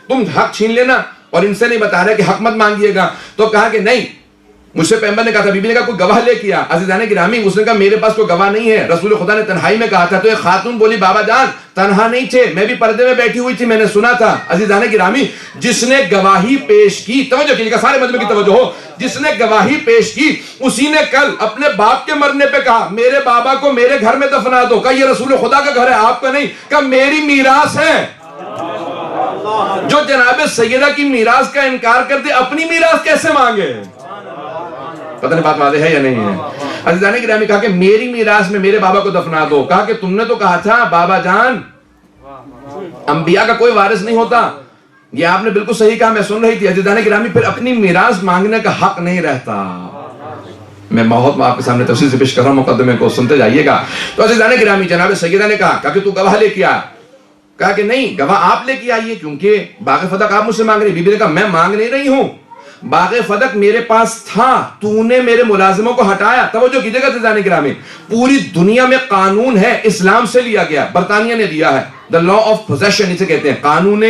تم حق چھین لینا اور ان سے نہیں بتا رہے کہ حق مت مانگیے گا. تو کہا کہ نہیں, مجھ سے پیغمبر نے کہا تھا, بی بی نے کہا کوئی گواہ لے کیا. عزیزان گرامی, اس نے کہا میرے پاس کوئی گواہ نہیں ہے, رسول خدا نے تنہائی میں کہا تھا. تو ایک خاتون بولی بابا جان تنہا نہیں تھے, میں بھی پردے میں بیٹھی ہوئی تھی, میں نے سنا تھا. عزیزان گرامی, جس نے گواہی پیش کی, توجہ کیجیے گا, سارے مجمع کی توجہ ہو, جس نے گواہی پیش کی اسی نے کل اپنے باپ کے مرنے پہ کہا میرے بابا کو میرے گھر میں دفنا دو. کہا یہ رسول خدا کا گھر ہے, آپ کا نہیں. کہا میری میراث ہے. جو جناب سیدہ کی میراث کا انکار کرتے اپنی میراث کیسے مانگے؟ پتہ نہیں بات واضح ہے یا نہیں ہے. عزیزان گرامی, کہا کہ میری میراث میں میرے بابا کو دفنا دو. کہا کہ تم نے تو کہا تھا بابا جان انبیاء کا کوئی وارث نہیں ہوتا. یہ آپ نے بالکل صحیح کہا, میں سن رہی تھی. عزیزان گرامی, پھر اپنی میراث مانگنے کا حق نہیں رہتا. میں بہت آپ کے سامنے تفصیل سے پیش کر رہا ہوں, مقدمے کو سنتے جائیے گا. تو عزیزان گرامی, جناب سیدہ نے کہا کہ تو گواہ لے کے آ. کہا کہ نہیں, گواہ آپ لے کے آئیے, کیونکہ باغ فدق آپ مجھ سے مانگ رہی. بی بی نے کہا میں مانگ نہیں رہی ہوں, باغ فدق میرے پاس تھا, تو نے میرے ملازموں کو ہٹایا. توجہ کیجئے گا عزیزان گرامی, پوری دنیا میں قانون ہے, اسلام سے لیا گیا, برطانیہ نے دیا ہے. دا لا آف پوزیشن اسے کہتے ہیں, قانون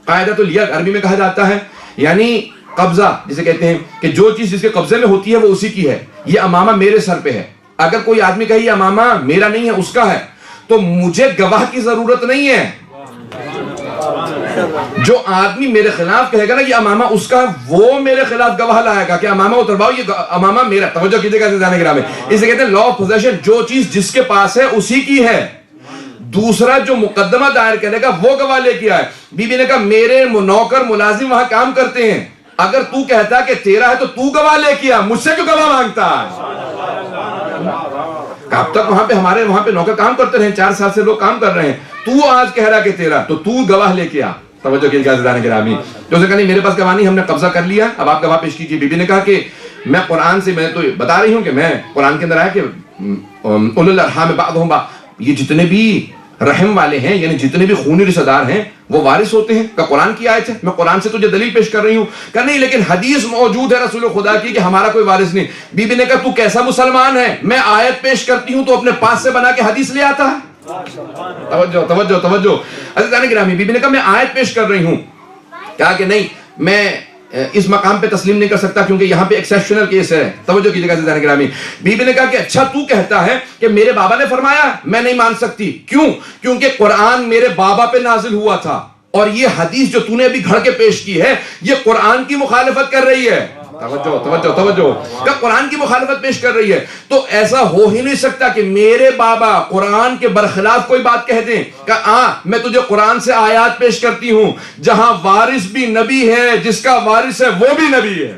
قاعدۃ الید عربی میں کہا جاتا ہے, یعنی قبضہ جسے کہتے ہیں کہ جو چیز جس کے قبضے میں ہوتی ہے وہ اسی کی ہے. یہ امامہ میرے سر پہ ہے. اگر کوئی آدمی کہے یہ امامہ میرا نہیں ہے اس کا ہے, تو مجھے گواہ کی ضرورت نہیں ہے. جو آدمی میرے خلاف کہے گا نا یہ امامہ اس کا, وہ میرے خلاف گواہ لائے گا کہ امامہ اترواؤ, یہ امامہ میرا. توجہ کیجئے گا عزیزان گرامی, اسے کہتے ہیں لا آف پوزیشن, جو چیز جس کے پاس ہے اسی کی ہے. دوسرا جو مقدمہ دائر کرے گا وہ گواہ لے کے آئے. بی بی نے کہا میرے نوکر ملازم وہاں کام کرتے ہیں, اگر تو کہتا کہ تیرا ہے تو تو گواہ لے کے آ, مجھ سے کیوں گواہ مانگتا ہے؟ اب تک وہاں پہ نوکر کام کرتے رہے, 4 سال سے لوگ کام کر رہے ہیں, تو آج کہہ رہا کہ تیرا, تو تو گواہ لے کے آ. توجہ کیجئے گا عزیزان گرامی, جو اسے کہا نہیں میرے پاس گواہ نہیں, ہم نے قبضہ کر لیا, اب آپ گواہ پیش کیجئے. بی بی نے کہا کہ میں قرآن سے, میں تو بتا رہی ہوں کہ میں قرآن کے اندر آیا کہ اولو الارحام بعضهم بعض, یہ جتنے بھی رحم والے ہیں یعنی جتنے بھی خونی رشتہ دار ہیں وہ وارث ہوتے ہیں. کہ قرآن کی آیت ہے, میں قرآن سے تجھے دلیل پیش کر رہی ہوں. کہ نہیں لیکن حدیث موجود ہے رسول خدا کی کہ ہمارا کوئی وارث نہیں. بی بی نے کہا تو کیسا مسلمان ہے, میں آیت پیش کرتی ہوں تو اپنے پاس سے بنا کے حدیث لے آتا ہے. توجہ توجہ توجہ عزیزان گرامی, بی بی نے کہا میں آیت پیش کر رہی ہوں. کہا کہ نہیں میں اس مقام پہ تسلیم نہیں کر سکتا کیونکہ یہاں پہ ایکسیپشنل کیس ہے. توجہ کیجئے گا عزیزان گرامی, بی بی نے کہا کہ اچھا تو کہتا ہے کہ میرے بابا نے فرمایا, میں نہیں مان سکتی. کیوں؟ کیونککہ قرآن میرے بابا پہ نازل ہوا تھا, اور یہ حدیث جو تو نے ابھی گھڑ کے پیش کی ہے یہ قرآن کی مخالفت کر رہی ہے. توجہ توجہ توجہ, کہ قرآن کی مخالفت پیش کر رہی ہے. تو ایسا ہو ہی نہیں سکتا کہ میرے بابا قرآن کے برخلاف کوئی بات کہہ دیں. کہ میں تجھے قرآن سے آیات پیش کرتی ہوں جہاں وارث بھی نبی ہے, جس کا وارث ہے وہ بھی نبی ہے.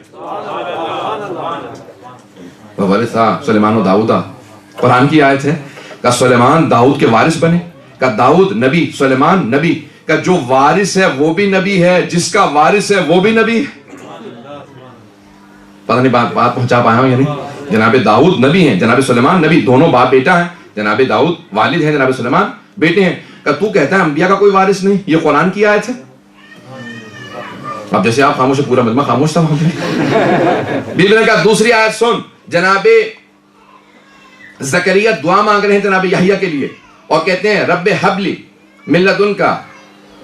وارث تھا سلیمان و داؤد, قرآن کی آیت ہے کہ سلیمان داؤد کے وارث بنے. کہ داؤد نبی, سلیمان نبی, کہ جو وارث ہے وہ بھی نبی ہے, جس کا وارث ہے وہ بھی نبی ہے. پتہ نہیں بات پہنچا پایا ہوں یا نہیں. جناب داؤد نبی ہیں, جناب سلیمان نبی, دونوں باپ بیٹا ہیں. جناب داؤد والد ہیں, جناب سلیمان بیٹے ہیں. کہ تو کہتا ہے انبیاء کا کوئی وارث نہیں, یہ قرآن کی آیت ہے. اب جیسے آپ خاموش, پورا مجمع خاموش تھا وہاں پہ. بیوی نے کہا دوسری آیت سن. جناب زکریا دعا مانگ رہے ہیں جناب یحییٰ کے لیے, اور کہتے ہیں رب ہب لی من لدنک,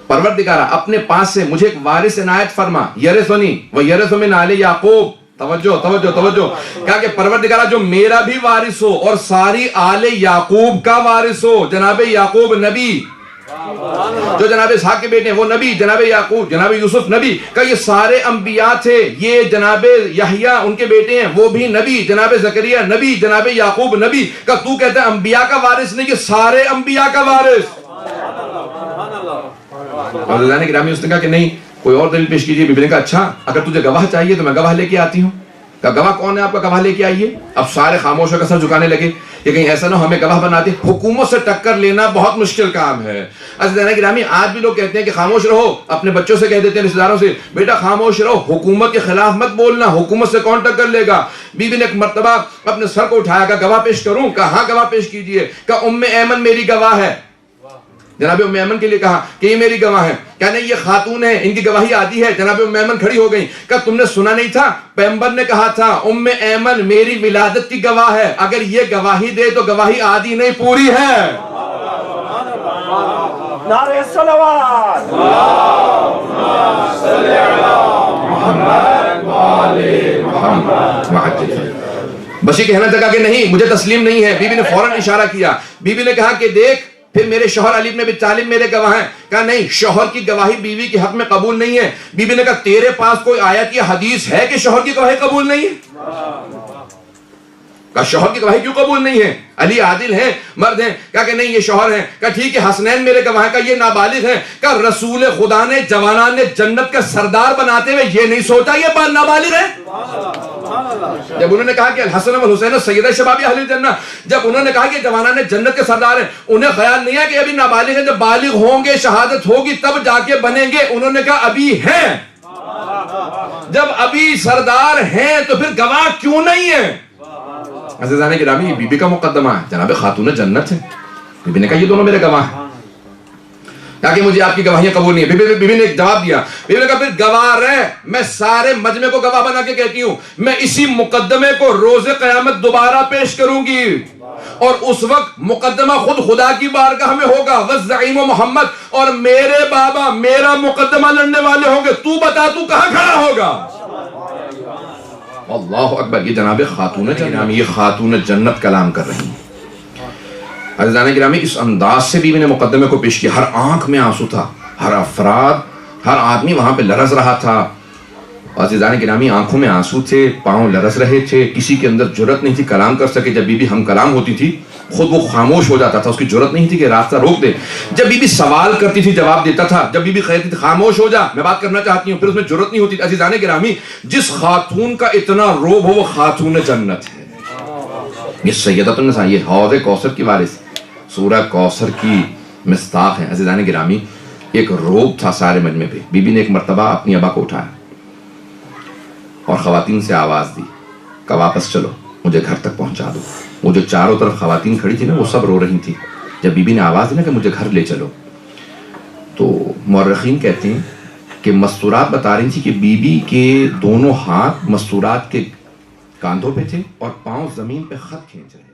پروردگارا اپنے پاس سے مجھے ایک وارث عنایت فرما, یرثنی و یرث من آل یعقوب. توجہ توجہ توجہ, کہا کہ پروردگارہ جو میرا بھی وارث ہو اور ساری آل یعقوب کا وارث ہو. جناب یعقوب نبی, جو جناب اسحاق کے بیٹے ہیں وہ نبی, جناب یعقوب, جناب یوسف نبی. کہ یہ سارے انبیاء تھے, یہ جناب یحییٰ ان کے بیٹے ہیں وہ بھی نبی, جناب زکریا نبی, جناب یعقوب نبی. کہ تو کہتا ہے انبیاء کا وارث نہیں, یہ سارے انبیاء کا وارث. عزیزان گرامی, اس نے کہا کہ نہیں کوئی اور دلیل پیش کیجئے. بی بی نے کہا اچھا اگر تجھے گواہ چاہیے تو میں گواہ لے کے آتی ہوں. کہ گواہ کون ہے آپ کا, گواہ لے کے آئیے. اب سارے خاموش ہو کر سر جھکانے لگے کہ کہیں ایسا نہ ہمیں گواہ بناتے. حکومت سے ٹکر لینا بہت مشکل کام ہے. عزیزان گرامی, آج بھی لوگ کہتے ہیں کہ خاموش رہو, اپنے بچوں سے کہہ دیتے ہیں, رشتہ داروں سے, بیٹا خاموش رہو, حکومت کے خلاف مت بولنا, حکومت سے کون ٹکر لے گا. بی بی نے ایک مرتبہ اپنے سر کو اٹھایا, کہ گواہ پیش کروں. کہاں گواہ پیش کیجئے. کہ ام ایمن میری گواہ ہے. جناب ام ایمن کے لیے کہا کہ یہ میری گواہ ہے. کہا نہیں یہ خاتون ہے, ان کی گواہی عادی ہے. جناب ام ایمن کھڑی ہو گئی. کہ تم نے سنا نہیں تھا پیغمبر نے کہا تھا ام ایمن میری ولادت کی گواہ ہے, اگر یہ گواہی دے تو گواہی عادی نہیں پوری ہے. نعرہ صلوات. بشی کہنا چاہا کہ نہیں مجھے تسلیم نہیں ہے. بی بی نے فوراً اشارہ کیا. بی بی نے کہا کہ دیکھ پھر میرے شوہر علی بن ابی طالب میرے گواہ ہیں. کہا نہیں شوہر کی گواہی بیوی کے حق میں قبول نہیں ہے. بی بی نے کہا تیرے پاس کوئی آیت یا حدیث ہے کہ شوہر کی گواہی قبول نہیں ہے؟ کہا شوہر کی گواہی کیوں قبول نہیں ہے؟ علی عادل ہیں مرد ہیں. کہا کہ نہیں یہ شوہر ہیں. کہا ٹھیک ہے حسنین میرے گواہ ہیں. کہا یہ نابالغ ہیں. کہا رسول خدا نے جوانان نے جنت کا سردار بناتے ہوئے یہ نہیں سوچا یہ نابالغ ہے؟ جب انہوں نے کہا کہ الحسن والحسین سیدہ شباب اہل الجنہ، جب انہوں نے کہا کہ جوانان نے جنت کے سردار ہیں، انہیں خیال نہیں ہے کہ ابھی نابالغ ہیں، جب بالغ ہوں گے شہادت ہوگی تب جا کے بنیں گے. انہوں نے کہا ابھی ہیں. جب ابھی سردار ہیں تو پھر گواہ کیوں نہیں ہے؟ عزیزان گرامی بی بی کا مقدمہ ہے، جناب خاتون جنت ہے. بی بی نے کہا یہ دونوں میرے گواہ ہیں تاکہ مجھے آپ کی گواہیاں قبول نہیں ہے. بی بی نے ایک جواب دیا. بی بی نے کہا پھر گواہ رہے، میں سارے مجمع کو گواہ بنا کے کہتی ہوں میں اسی مقدمے کو روز قیامت دوبارہ پیش کروں گی اور اس وقت مقدمہ خود خدا کی بارگاہ میں ہوگا. والزعیم محمد، اور میرے بابا میرا مقدمہ لڑنے والے ہوں گے. تو بتا تو کہاں کھڑا ہوگا؟ اللہ اکبر. یہ جناب خاتون جنت، یہ خاتون جنت کلام کر رہی ہیں. عزیزان گرامی اس انداز سے بیوی نے مقدمے کو پیش کیا. ہر آنکھ میں آنسو تھا، ہر افراد ہر آدمی وہاں پہ لرز رہا تھا. عزیزان گرامی آنکھوں میں آنسو تھے، پاؤں لرز رہے تھے. کسی کے اندر جرت نہیں تھی کلام کر سکے. جب بیوی ہم کلام ہوتی تھی خود وہ خاموش ہو جاتا تھا، اس کی جرت نہیں تھی کہ راستہ روک دے. جب بیوی سوال کرتی تھی جواب دیتا تھا. جب بیوی کہتی تھی خاموش ہو جا میں بات کرنا چاہتی ہوں، پھر اس میں جرت نہیں ہوتی. عزیزان گرامی جس خاتون کا اتنا روب ہو وہ خاتون جنت ہے. یہ سیدۃ النساء، یہ حوض کوثر کی وارث، سورہ کوثر کی مصداق ہیں. عزیزان گرامی ایک روب تھا سارے مجمع پہ. بی بی نے ایک مرتبہ اپنی ابا کو اٹھایا اور خواتین سے آواز دی کہ واپس چلو مجھے گھر تک پہنچا دو. وہ جو چاروں طرف خواتین کھڑی تھی نا وہ سب رو رہی تھی. جب بی بی نے آواز دی نا کہ مجھے گھر لے چلو تو مورخین کہتے ہیں کہ مستورات بتا رہی تھی کہ بی بی کے دونوں ہاتھ مستورات کے کاندھوں پہ تھے اور پاؤں زمین پہ خط کھینچ رہے.